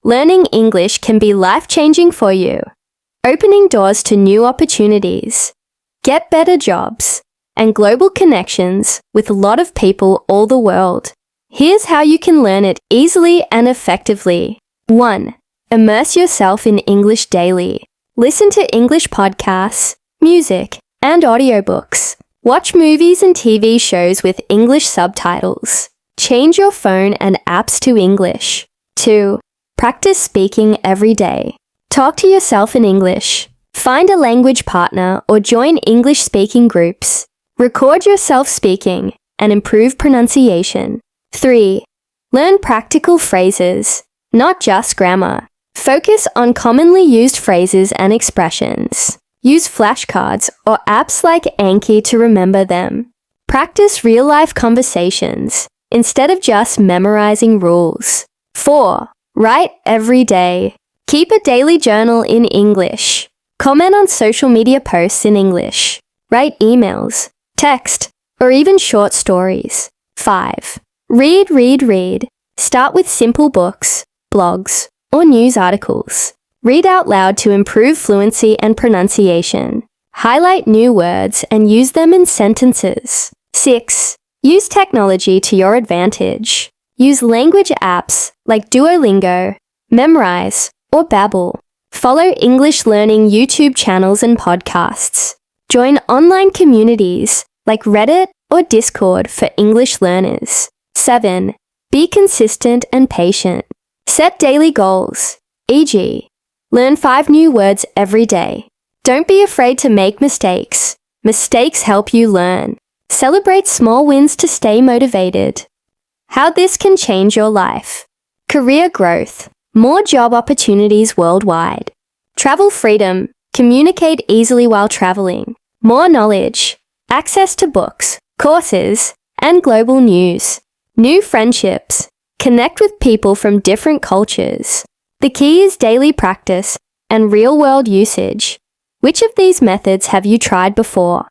learning English can be life-changing for you, opening doors to new opportunities, get better jobs, and global connections with a lot of people all the world. Here's how you can learn it easily and effectively. 1. Immerse yourself in English daily. Listen to English podcasts, music, and audiobooks. Watch movies and TV shows with English subtitles. Change your phone and apps to English. 2. Practice speaking every day. Talk to yourself in English. Find a language partner or join English-speaking groups. Record yourself speaking and improve pronunciation. 3. Learn practical phrases, not just grammar. Focus on commonly used phrases and expressions. Use flashcards or apps like Anki to remember them. Practice real-life conversations instead of just memorizing rules. 4. Write every day. Keep a daily journal in English. Comment on social media posts in English. Write emails, text, or even short stories. 5. Read. Start with simple books, blogs, or news articles. Read out loud to improve fluency and pronunciation. Highlight new words and use them in sentences. 6. Use technology to your advantage. Use language apps like Duolingo, Memrise, or Babbel. Follow English learning YouTube channels and podcasts. Join online communities like Reddit or Discord for English learners. 7. Be consistent and patient. Set daily goals, e.g., learn 5 new words every day. Don't be afraid to make mistakes. Mistakes help you learn. Celebrate small wins to stay motivated. How this can change your life. Career growth. More job opportunities worldwide. Travel freedom. Communicate easily while traveling. More knowledge. Access to books, courses, and global news. New friendships. Connect with people from different cultures. The key is daily practice and real-world usage. Which of these methods have you tried before?